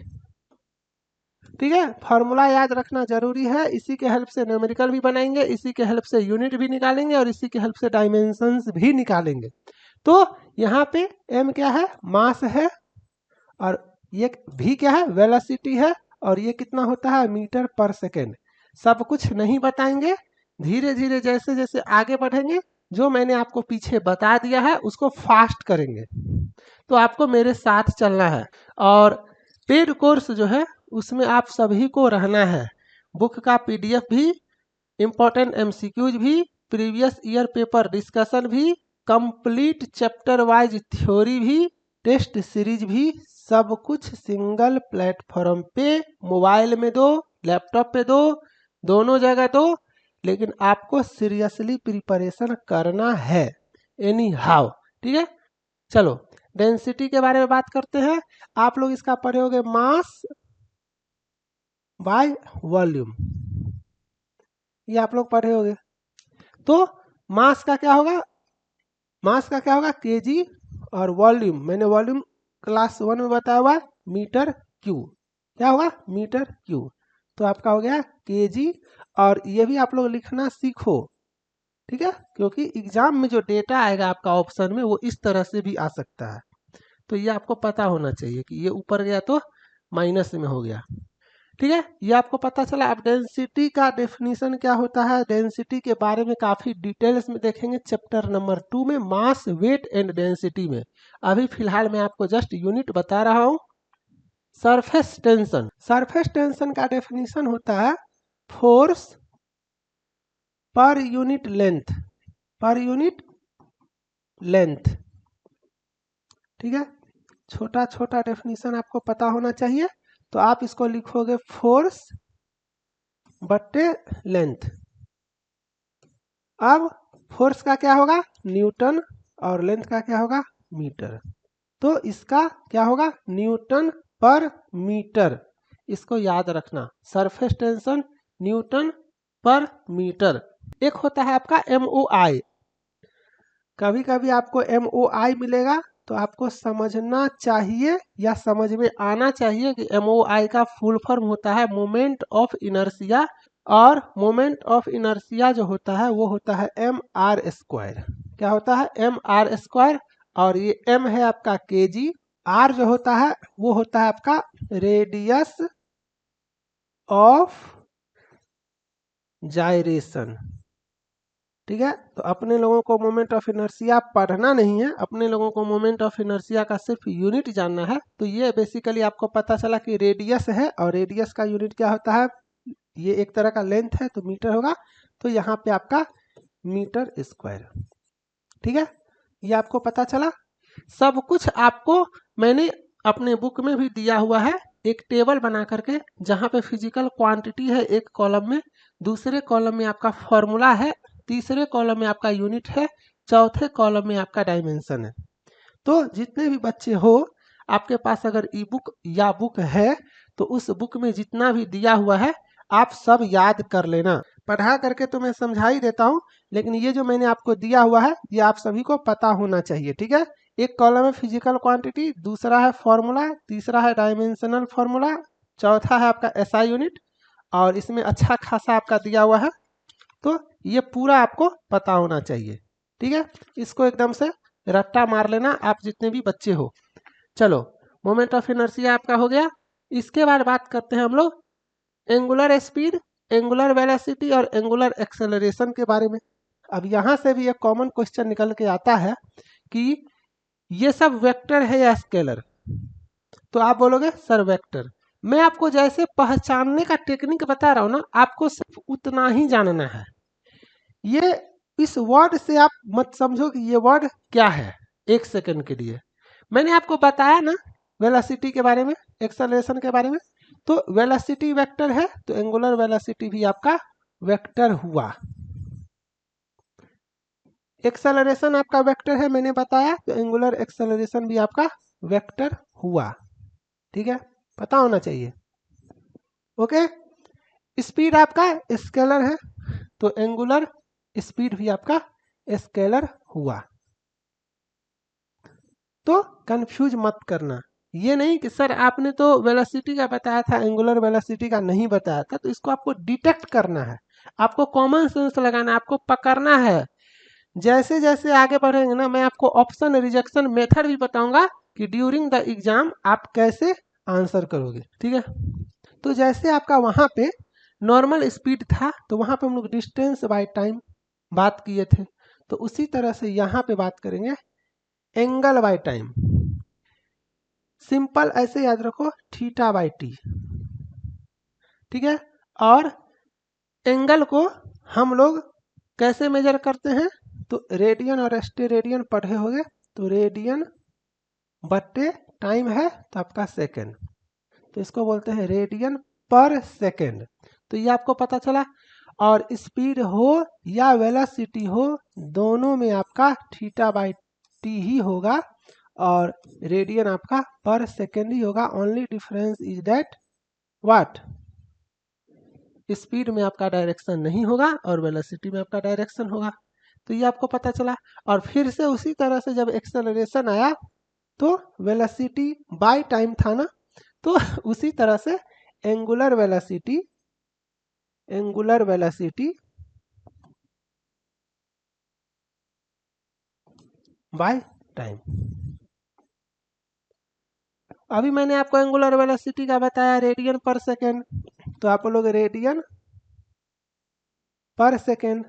A: ठीक है, फॉर्मूला याद रखना जरूरी है, इसी के हेल्प से न्यूमेरिकल भी बनाएंगे, इसी के हेल्प से यूनिट भी निकालेंगे और इसी के हेल्प से डायमेंशंस भी निकालेंगे। तो यहाँ पे m क्या है, मास है, और ये v क्या है, वेलोसिटी है, और ये कितना होता है, मीटर पर सेकेंड। सब कुछ नहीं बताएंगे, धीरे धीरे जैसे जैसे आगे बढ़ेंगे जो मैंने आपको पीछे बता दिया है उसको फास्ट करेंगे। तो आपको मेरे साथ चलना है। और पेड कोर्स जो है उसमें आप सभी को रहना है। बुक का पीडीएफ भी, इम्पोर्टेंट एमसीक्यूज भी, प्रीवियस ईयर पेपर डिस्कशन भी, कंप्लीट चैप्टर वाइज थ्योरी भी, टेस्ट सीरीज भी, सब कुछ सिंगल प्लेटफॉर्म पे, मोबाइल में दो, लैपटॉप पे दो, दोनों जगह दो, लेकिन आपको सीरियसली प्रिपरेशन करना है एनी हाउ। ठीक है, चलो डेंसिटी के बारे में बात करते हैं। आप लोग इसका पढ़े होगे, मास बाय वॉल्यूम, ये आप लोग पढ़े होगे। तो मास का क्या होगा, मास का क्या होगा केजी, और वॉल्यूम मैंने वॉल्यूम क्लास 1 में बताया हुआ मीटर क्यू। क्या होगा, मीटर क्यू। तो आपका हो गया केजी, और ये भी आप लोग लिखना सीखो। ठीक है, क्योंकि एग्जाम में जो डेटा आएगा आपका ऑप्शन में वो इस तरह से भी आ सकता है। तो ये आपको पता होना चाहिए कि ये ऊपर गया तो माइनस में हो गया। ठीक है, ये आपको पता चला। अब डेंसिटी का डेफिनेशन क्या होता है, डेंसिटी के बारे में काफी डिटेल्स में देखेंगे चैप्टर नंबर 2 में, मास वेट एंड डेंसिटी में। अभी फिलहाल मैं आपको जस्ट यूनिट बता रहा हूं। सरफेस टेंशन, सरफेस टेंशन का डेफिनेशन होता है force per unit length, per unit length. ठीक है, छोटा छोटा डेफिनेशन आपको पता होना चाहिए। तो आप इसको लिखोगे फोर्स बट्टे लेंथ। अब फोर्स का क्या होगा, न्यूटन, और लेंथ का क्या होगा, मीटर। तो इसका क्या होगा, न्यूटन पर मीटर। इसको याद रखना, सरफेस टेंशन न्यूटन पर मीटर। एक होता है आपका MOI। कभी कभी आपको MOI मिलेगा तो आपको समझना चाहिए या समझ में आना चाहिए कि MOI का फुल फॉर्म होता है मोमेंट ऑफ इनर्शिया, और मोमेंट ऑफ इनर्शिया जो होता है वो होता है mr²। क्या होता है, mr², और ये m है आपका kg, r जो होता है वो होता है आपका रेडियस ऑफ जायरेशन। ठीक है, तो अपने लोगों को मोमेंट ऑफ इनर्शिया पढ़ना नहीं है, अपने लोगों को मोमेंट ऑफ इनर्शिया का सिर्फ यूनिट जानना है। तो ये बेसिकली आपको पता चला कि रेडियस है, और रेडियस का यूनिट क्या होता है, ये एक तरह का लेंथ है तो मीटर होगा। तो यहाँ पे आपका मीटर स्क्वायर। ठीक है, ये आपको पता चला। सब कुछ आपको मैंने अपने बुक में भी दिया हुआ है, एक टेबल बना करके, जहाँ पे फिजिकल क्वांटिटी है एक कॉलम में, दूसरे कॉलम में आपका फॉर्मूला है, तीसरे कॉलम में आपका यूनिट है, चौथे कॉलम में आपका डायमेंशन है। तो जितने भी बच्चे हो, आपके पास अगर ई बुक या बुक है तो उस बुक में जितना भी दिया हुआ है आप सब याद कर लेना। पढ़ा करके तो मैं समझा ही देता हूँ, लेकिन ये जो मैंने आपको दिया हुआ है ये आप सभी को पता होना चाहिए। ठीक है, एक कॉलम है फिजिकल क्वांटिटी, दूसरा है फॉर्मूला, तीसरा है डायमेंशनल फॉर्मूला, चौथा है आपका SI यूनिट, और इसमें अच्छा खासा आपका दिया हुआ है। तो ये पूरा आपको पता होना चाहिए। ठीक है, इसको एकदम से रट्टा मार लेना आप जितने भी बच्चे हो। चलो, मोमेंट ऑफ इनर्शिया आपका हो गया। इसके बाद बात करते हैं हम लोग एंगुलर स्पीड एंगुलर वेलोसिटी और एंगुलर एक्सेलरेशन के बारे में। अब यहाँ से भी एक कॉमन क्वेश्चन निकल के आता है कि ये सब वेक्टर है या स्केलर, तो आप बोलोगे सर वेक्टर। मैं आपको जैसे पहचानने का टेक्निक बता रहा हूँ ना, आपको सिर्फ उतना ही जानना है। ये इस वर्ड से आप मत समझो कि ये वर्ड क्या है। एक सेकंड के लिए मैंने आपको बताया ना वेलोसिटी के बारे में, एक्सेलरेशन के बारे में, तो वेलोसिटी वेक्टर है तो एंगुलर वेलोसिटी भी आपका वेक्टर हुआ। एक्सेलरेशन आपका वेक्टर है मैंने बताया, तो एंगुलर एक्सेलरेशन भी आपका वेक्टर हुआ। ठीक है, पता होना चाहिए। ओके, स्पीड आपका स्केलर है तो एंगुलर स्पीड भी आपका स्केलर हुआ। तो कंफ्यूज मत करना, ये नहीं कि सर आपने तो वेलोसिटी का बताया था एंगुलर वेलोसिटी का नहीं बताया था, तो इसको आपको डिटेक्ट करना है, आपको कॉमन सेंस लगाना है, आपको पकड़ना है। जैसे जैसे आगे बढ़ेंगे ना, मैं आपको ऑप्शन रिजेक्शन मेथड भी बताऊंगा कि ड्यूरिंग द एग्जाम आप कैसे आंसर करोगे। ठीक है, तो जैसे आपका वहां पे नॉर्मल स्पीड था तो वहां पे हम लोग डिस्टेंस बाय टाइम बात किए थे, तो उसी तरह से यहाँ पे बात करेंगे एंगल बाय टाइम। सिंपल ऐसे याद रखो, थीटा बाय टी। ठीक है, और एंगल को हम लोग कैसे मेजर करते हैं, तो रेडियन और स्टेरेडियन पढ़े होंगे, तो रेडियन बट्टे टाइम है तो आपका सेकेंड, तो इसको बोलते हैं रेडियन पर सेकेंड। तो ये आपको पता चला। और स्पीड हो या वेलोसिटी हो, दोनों में आपका थीटा बाय टी ही होगा और रेडियन आपका पर सेकेंड ही होगा। Only difference is that what, speed में आपका डायरेक्शन नहीं होगा और वेलोसिटी में आपका डायरेक्शन होगा। तो ये आपको पता चला। और फिर से उसी तरह से जब एक्सेलरेशन आया तो वेलोसिटी बाय टाइम था ना, तो उसी तरह से एंगुलर वेलोसिटी बाय टाइम। अभी मैंने आपको एंगुलर वेलोसिटी का बताया रेडियन पर सेकेंड, तो आप लोग रेडियन पर सेकेंड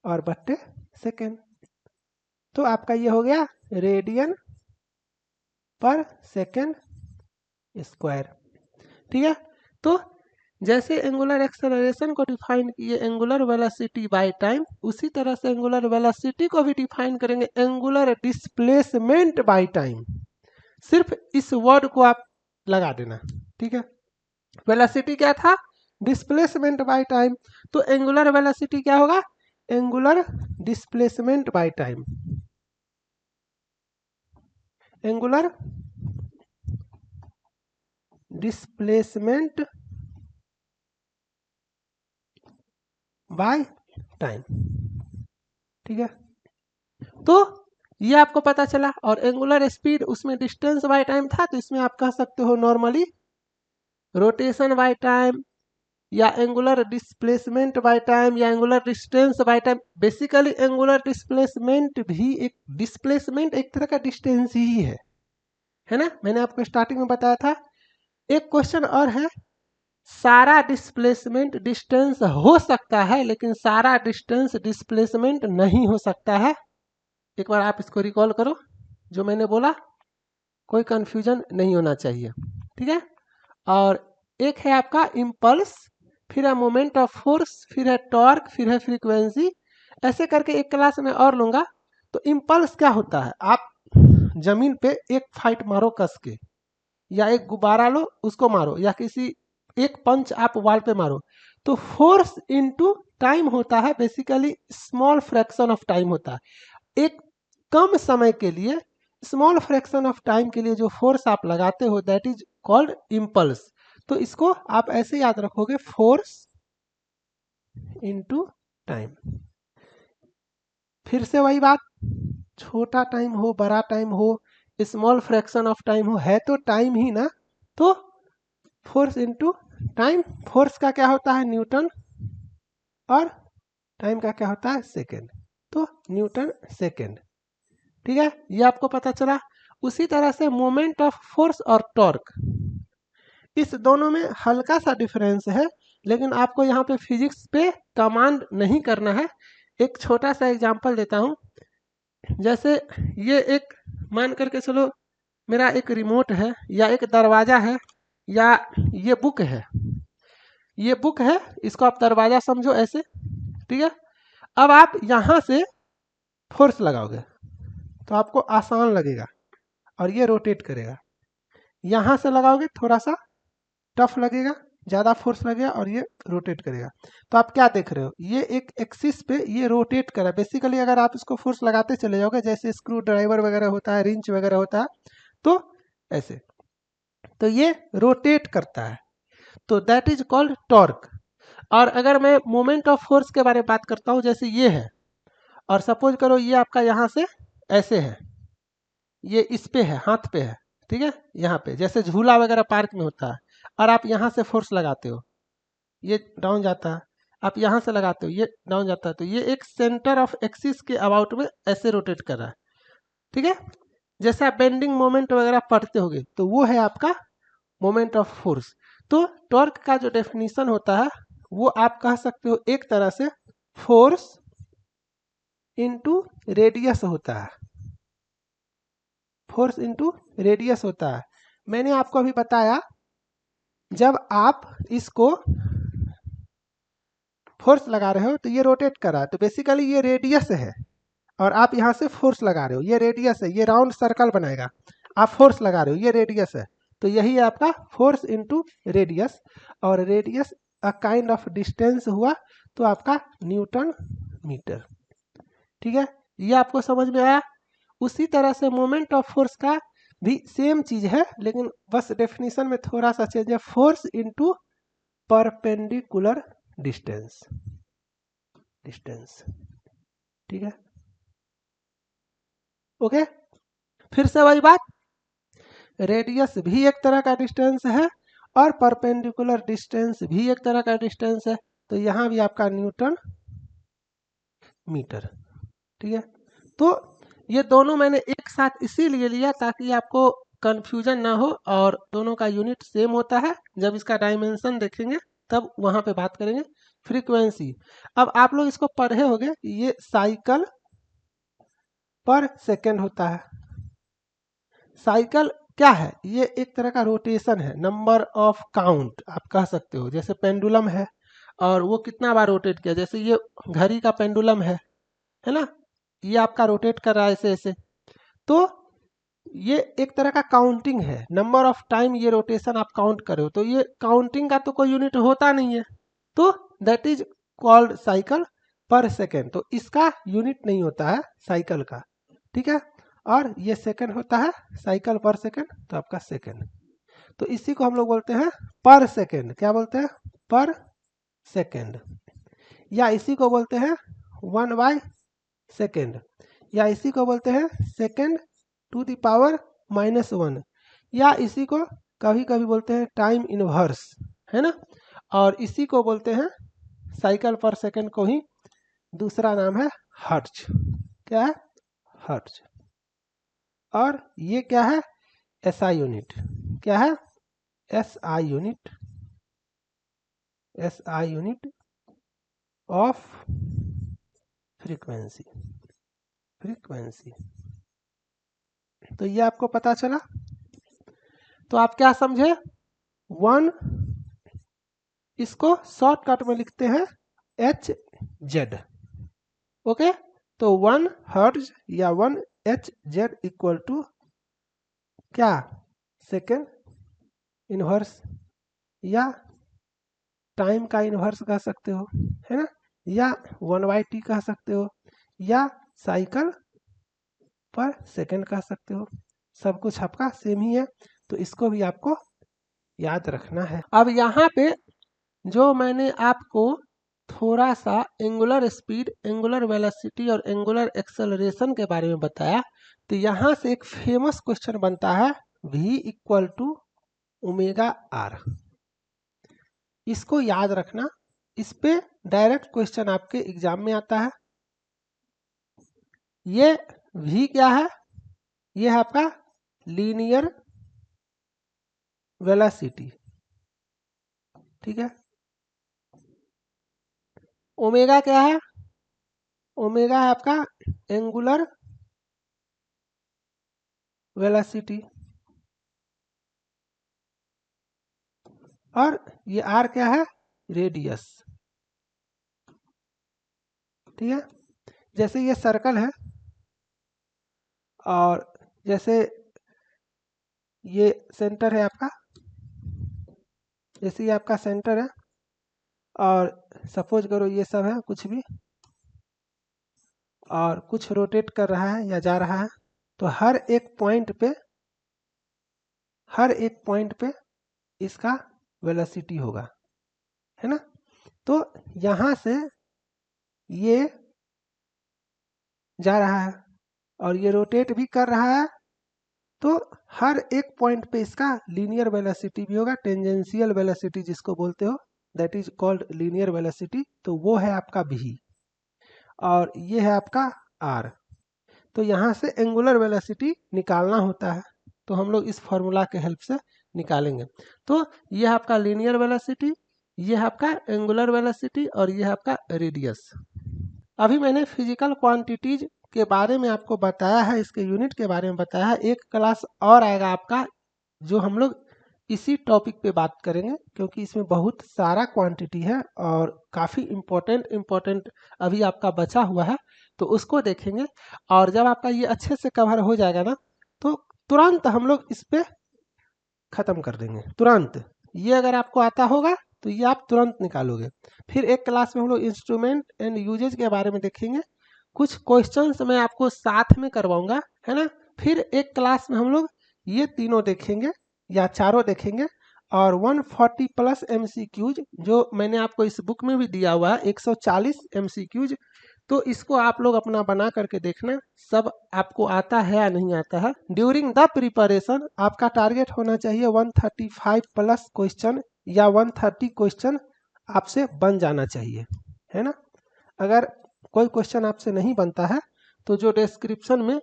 A: और बट्टे सेकेंड, तो आपका ये हो गया रेडियन पर सेकेंड स्क्वायर। ठीक है, तो जैसे एंगुलर एक्सेलरेशन को डिफाइन किए एंगुलर वेलोसिटी बाय टाइम, उसी तरह से एंगुलर वेलोसिटी को भी डिफाइन करेंगे एंगुलर डिस्प्लेसमेंट बाय टाइम। सिर्फ इस वर्ड को आप लगा देना। ठीक है, वेलोसिटी क्या था, डिस्प्लेसमेंट बाय टाइम, तो एंगुलर वेलोसिटी क्या होगा, angular displacement by time. Angular displacement by time. ठीक है, तो ये आपको पता चला। और एंगुलर स्पीड उसमें डिस्टेंस बाय टाइम था, तो इसमें आप कह सकते हो नॉर्मली रोटेशन बाय टाइम या एंगुलर डिस्प्लेसमेंट बाय टाइम या angular distance by time. Basically angular displacement भी एक डिस्प्लेसमेंट एक तरह का डिस्टेंस ही है ना, मैंने आपको स्टार्टिंग में बताया था। एक क्वेश्चन और है, सारा डिस्प्लेसमेंट डिस्टेंस हो सकता है लेकिन सारा डिस्टेंस डिस्प्लेसमेंट नहीं हो सकता है। एक बार आप इसको रिकॉल करो जो मैंने बोला, कोई कंफ्यूजन नहीं होना चाहिए। ठीक है, और एक है आपका इम्पल्स, फिर है मोमेंट ऑफ फोर्स, फिर है टॉर्क, फिर है फ्रीक्वेंसी। ऐसे करके एक क्लास में और लूंगा। तो इम्पल्स क्या होता है, आप जमीन पे एक फाइट मारो कस के, या एक गुब्बारा लो उसको मारो, या किसी एक पंच आप वॉल पे मारो, तो फोर्स इनटू टाइम होता है। Basically small fraction of time होता है। एक कम समय के लिए, स्मॉल फ्रैक्शन ऑफ टाइम के लिए जो फोर्स आप लगाते हो दैट इज कॉल्ड इम्पल्स। तो इसको आप ऐसे याद रखोगे, फोर्स इनटू टाइम। फिर से वही बात, छोटा टाइम हो बड़ा टाइम हो स्मॉल फ्रैक्शन ऑफ टाइम हो, है तो टाइम ही ना, तो फोर्स इनटू टाइम। फोर्स का क्या होता है, न्यूटन, और टाइम का क्या होता है, सेकेंड, तो न्यूटन सेकेंड। ठीक है, ये आपको पता चला। उसी तरह से मोमेंट ऑफ फोर्स और टॉर्क, इस दोनों में हल्का सा डिफरेंस है। लेकिन आपको यहाँ पे फिजिक्स पे कमांड नहीं करना है। एक छोटा सा एग्जांपल देता हूँ। जैसे ये एक मान करके चलो मेरा एक रिमोट है या एक दरवाजा है या ये बुक है, ये बुक है, इसको आप दरवाजा समझो ऐसे, ठीक है। अब आप यहाँ से फोर्स लगाओगे तो आपको आसान लगेगा और ये रोटेट करेगा। यहाँ से लगाओगे थोड़ा सा टफ लगेगा, ज़्यादा फोर्स लगेगा और ये रोटेट करेगा। तो आप क्या देख रहे हो, ये एक एक्सिस पे ये रोटेट कर रहा है। बेसिकली अगर आप इसको फोर्स लगाते चले जाओगे, जैसे स्क्रू ड्राइवर वगैरह होता है, रिंच वगैरह होता है, तो ऐसे, तो ये रोटेट करता है, तो दैट इज कॉल्ड टॉर्क। और अगर मैं मोमेंट ऑफ फोर्स के बारे में बात करता हूँ, जैसे ये है और सपोज करो ये आपका यहाँ से ऐसे है, ये इस पे है, हाथ पे है, ठीक है, यहाँ पे जैसे झूला वगैरह पार्क में होता है, और आप यहाँ से फोर्स लगाते हो, ये डाउन जाता है, आप यहाँ से लगाते हो, ये डाउन जाता है, तो ये एक सेंटर ऑफ एक्सिस के अबाउट में ऐसे रोटेट कर रहा है, ठीक है। जैसे आप बेंडिंग मोमेंट वगैरह पढ़ते होगे तो वो है आपका मोमेंट ऑफ फोर्स। तो टॉर्क का जो डेफिनेशन होता है वो आप कह सकते हो एक तरह से फोर्स इनटू रेडियस होता है, फोर्स इनटू रेडियस होता है। मैंने आपको अभी बताया जब आप इसको फोर्स लगा रहे हो तो ये रोटेट कर रहा है, तो बेसिकली ये रेडियस है और आप यहाँ से फोर्स लगा रहे हो, ये रेडियस है, ये राउंड सर्कल बनाएगा, आप फोर्स लगा रहे हो, ये रेडियस है, तो यही है आपका फोर्स इनटू रेडियस। और radius a kind of distance हुआ तो आपका न्यूटन मीटर, ठीक है। ये आपको समझ में आया। उसी तरह से मोमेंट ऑफ फोर्स का भी सेम चीज है, लेकिन बस डेफिनेशन में थोड़ा सा चेंज है, force into perpendicular distance, distance, ठीक है, ओके। फिर से वही बात, रेडियस भी एक तरह का डिस्टेंस है और परपेंडिकुलर डिस्टेंस भी एक तरह का डिस्टेंस है, तो यहाँ भी आपका न्यूटन मीटर, ठीक है। तो ये दोनों मैंने एक साथ इसीलिए लिया ताकि आपको कंफ्यूजन ना हो, और दोनों का यूनिट सेम होता है। जब इसका डायमेंशन देखेंगे तब वहां पे बात करेंगे। फ्रीक्वेंसी, अब आप लोग इसको पढ़े होंगे, ये साइकिल पर सेकेंड होता है। साइकिल क्या है, ये एक तरह का रोटेशन है, नंबर ऑफ काउंट आप कह सकते हो। जैसे पेंडुलम है और वो कितना बार रोटेट किया, जैसे ये घड़ी का पेंडुलम है ना, ये आपका रोटेट कर रहा है ऐसे ऐसे, तो ये एक तरह का काउंटिंग है, नंबर ऑफ टाइम ये रोटेशन आप काउंट कर रहे हो, तो ये काउंटिंग का तो कोई यूनिट होता नहीं है, तो दैट इज कॉल्ड साइकिल पर सेकेंड। तो इसका यूनिट नहीं होता है साइकिल का, ठीक है। और ये सेकेंड होता है, साइकिल पर सेकेंड, तो आपका सेकेंड, तो इसी को हम लोग बोलते हैं पर सेकेंड। क्या बोलते हैं, पर सेकेंड, या इसी को बोलते हैं 1/, या इसी को बोलते हैं सेकेंड टू द पावर -1, या इसी को कभी कभी बोलते हैं टाइम इनवर्स, है ना। और इसी को बोलते हैं साइकिल पर सेकेंड को ही दूसरा नाम है हर्ट्ज। क्या है, हर्ट्ज। और ये क्या है, एसआई यूनिट। क्या है, SI unit, SI unit of frequency, frequency. तो ये आपको पता चला। तो आप क्या समझे, 1, इसको शॉर्टकट में लिखते हैं HZ, ओके। तो 1 हर्ट्ज या 1 HZ इक्वल टू क्या, सेकेंड इनवर्स, या टाइम का इनवर्स कह सकते हो, है ना, या 1/t कह सकते हो, या साइकिल पर सेकेंड कह सकते हो। सब कुछ आपका सेम ही है, तो इसको भी आपको याद रखना है। अब यहाँ पे जो मैंने आपको थोड़ा सा एंगुलर स्पीड, एंगुलर वेलोसिटी और एंगुलर एक्सेलरेशन के बारे में बताया, तो यहाँ से एक फेमस क्वेश्चन बनता है v इक्वल टू ω/r। इसको याद रखना, इस पे डायरेक्ट क्वेश्चन आपके एग्जाम में आता है। ये v क्या है, ये है आपका लीनियर वेलोसिटी, ठीक है। ओमेगा क्या है? ओमेगा है आपका एंगुलर वेलोसिटी, और ये आर क्या है? रेडियस। ठीक है, जैसे ये सर्कल है और जैसे ये सेंटर है आपका, जैसे ये आपका सेंटर है और सपोज करो ये सब है कुछ भी, और कुछ रोटेट कर रहा है या जा रहा है, तो हर एक पॉइंट पे इसका वेलोसिटी होगा, है ना। तो यहाँ से ये जा रहा है और ये रोटेट भी कर रहा है, तो हर एक पॉइंट पे इसका लीनियर वेलोसिटी भी होगा, टेंजेंशियल वेलोसिटी जिसको बोलते हो, that is called linear velocity. तो वो है आपका v और ये है आपका r। तो यहाँ से एंगुलर वेलोसिटी निकालना होता है, तो हम लोग इस फॉर्मूला के हेल्प से निकालेंगे। तो ये है आपका लीनियर वेलोसिटी, ये है आपका एंगुलर वेलोसिटी और ये है आपका रेडियस। अभी मैंने फिजिकल क्वांटिटीज के बारे में आपको बताया है, इसके यूनिट के बारे में बताया है। एक क्लास और आएगा आपका जो हम लोग इसी टॉपिक पे बात करेंगे, क्योंकि इसमें बहुत सारा क्वांटिटी है और काफ़ी इम्पोर्टेंट अभी आपका बचा हुआ है, तो उसको देखेंगे। और जब आपका ये अच्छे से कवर हो जाएगा ना, तो तुरंत हम लोग इस पे ख़त्म कर देंगे, तुरंत। ये अगर आपको आता होगा तो ये आप तुरंत निकालोगे। फिर एक क्लास में हम लोग इंस्ट्रूमेंट एंड यूजेज के बारे में देखेंगे, कुछ क्वेश्चंस मैं आपको साथ में करवाऊंगा, है ना। फिर एक क्लास में हम लोग ये तीनों देखेंगे या चारों देखेंगे, और 140 प्लस MCQs जो मैंने आपको इस बुक में भी दिया हुआ है, 140 MCQs। तो इसको आप लोग अपना बना करके देखना, सब आपको आता है या नहीं आता है। ड्यूरिंग द प्रिपरेशन आपका टारगेट होना चाहिए 135 प्लस क्वेश्चन या 130 क्वेश्चन आपसे बन जाना चाहिए, है ना। अगर कोई क्वेश्चन आपसे नहीं बनता है तो जो डिस्क्रिप्शन में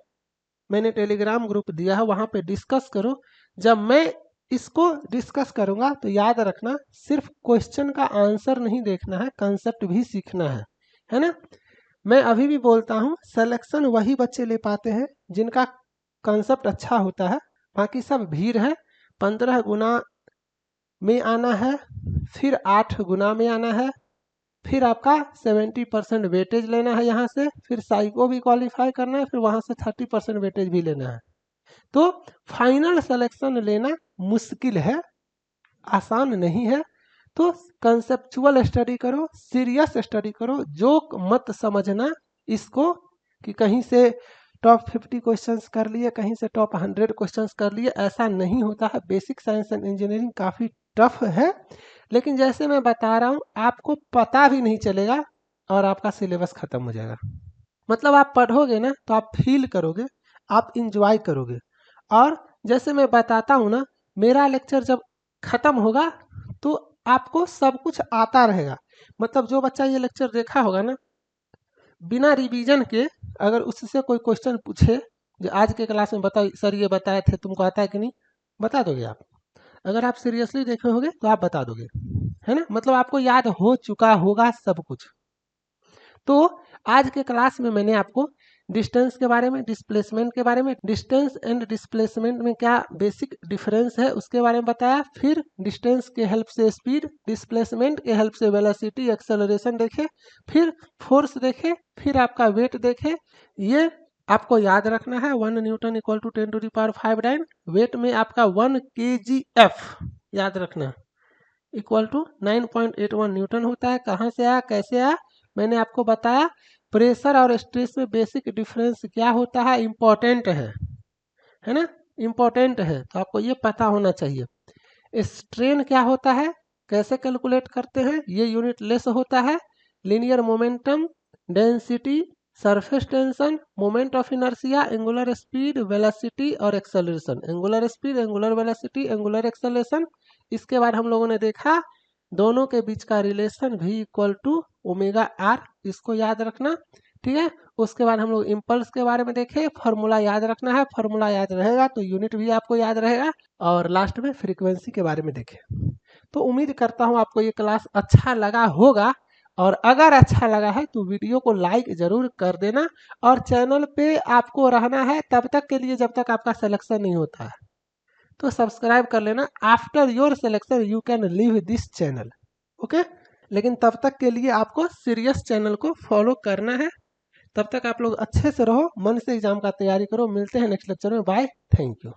A: मैंने टेलीग्राम ग्रुप दिया है वहाँ पे डिस्कस करो। जब मैं इसको डिस्कस करूँगा तो याद रखना, सिर्फ क्वेश्चन का आंसर नहीं देखना है, कंसेप्ट भी सीखना है ना। मैं अभी भी बोलता हूँ, सिलेक्शन वही बच्चे ले पाते हैं जिनका कंसेप्ट अच्छा होता है, बाकी सब भीड़ है। 15 गुना में आना है, फिर 8 गुना में आना है, फिर आपका 70% वेटेज लेना है यहाँ से, फिर साइको भी क्वालिफाई करना है, फिर वहाँ से 30% वेटेज भी लेना है। तो फाइनल सिलेक्शन लेना मुश्किल है, आसान नहीं है। तो कंसेप्चुअल स्टडी करो, सीरियस स्टडी करो, जोक मत समझना इसको कि कहीं से टॉप 50 क्वेश्चंस कर लिए, कहीं से टॉप 100 क्वेश्चंस कर लिए, ऐसा नहीं होता है। बेसिक साइंस एंड इंजीनियरिंग काफ़ी टफ है, लेकिन जैसे मैं बता रहा हूँ आपको पता भी नहीं चलेगा और आपका सिलेबस खत्म हो जाएगा। मतलब आप पढ़ोगे ना तो आप फील करोगे, आप इंजॉय करोगे। और जैसे मैं बताता हूँ ना, मेरा लेक्चर जब खत्म होगा तो आपको सब कुछ आता रहेगा। मतलब जो बच्चा ये लेक्चर देखा होगा ना, बिना रिवीजन के अगर उससे कोई क्वेश्चन पूछे जो आज के क्लास में बताओ सर ये बताए थे, तुमको आता है कि नहीं, बता दोगे आप। अगर आप सीरियसली देखे होगे तो आप बता दोगे, है ना। मतलब आपको याद हो चुका होगा सब कुछ। तो आज के क्लास में मैंने आपको डिस्टेंस के बारे में, डिस्प्लेसमेंट के बारे में, डिस्टेंस एंड डिस्प्लेसमेंट में क्या बेसिक डिफरेंस है उसके बारे में बताया। फिर डिस्टेंस के हेल्प से स्पीड, डिस्प्लेसमेंट के हेल्प से वेलोसिटी, एक्सेलरेशन देखे, फिर फोर्स देखे, फिर आपका वेट देखे। ये आपको याद रखना है, 1 newton equal to 10⁵ dyne. Weight में आपका 1 kgf याद रखना इक्वल टू 9.81 न्यूटन होता है। कहाँ से आया, कैसे आया, मैंने आपको बताया। प्रेशर और स्ट्रेस में बेसिक डिफरेंस क्या होता है, इम्पोर्टेंट है ना, इम्पोर्टेंट है, तो आपको ये पता होना चाहिए। स्ट्रेन क्या होता है, कैसे कैलकुलेट करते हैं, ये यूनिट लेस होता है। Linear momentum, density, surface tension, moment of inertia, angular speed, velocity और acceleration. Angular speed, angular velocity, angular acceleration. इसके बाद हम लोगों ने देखा दोनों के बीच का relation v equal to omega R, इसको याद रखना, ठीक है। उसके बाद हम लोग इम्पल्स के बारे में देखे, फार्मूला याद रखना है, फार्मूला याद रहेगा तो यूनिट भी आपको याद रहेगा। और लास्ट में फ्रीक्वेंसी के बारे में देखे। तो उम्मीद करता हूँ आपको ये क्लास अच्छा लगा होगा और अगर अच्छा लगा है तो वीडियो को लाइक ज़रूर कर देना, और चैनल पे आपको रहना है तब तक के लिए जब तक आपका सिलेक्शन नहीं होता है, तो सब्सक्राइब कर लेना। After your selection you can leave this channel, okay. लेकिन तब तक के लिए आपको सीरियस चैनल को फॉलो करना है। तब तक आप लोग अच्छे से रहो, मन से एग्जाम का तैयारी करो। मिलते हैं नेक्स्ट लेक्चर में। Bye, thank you.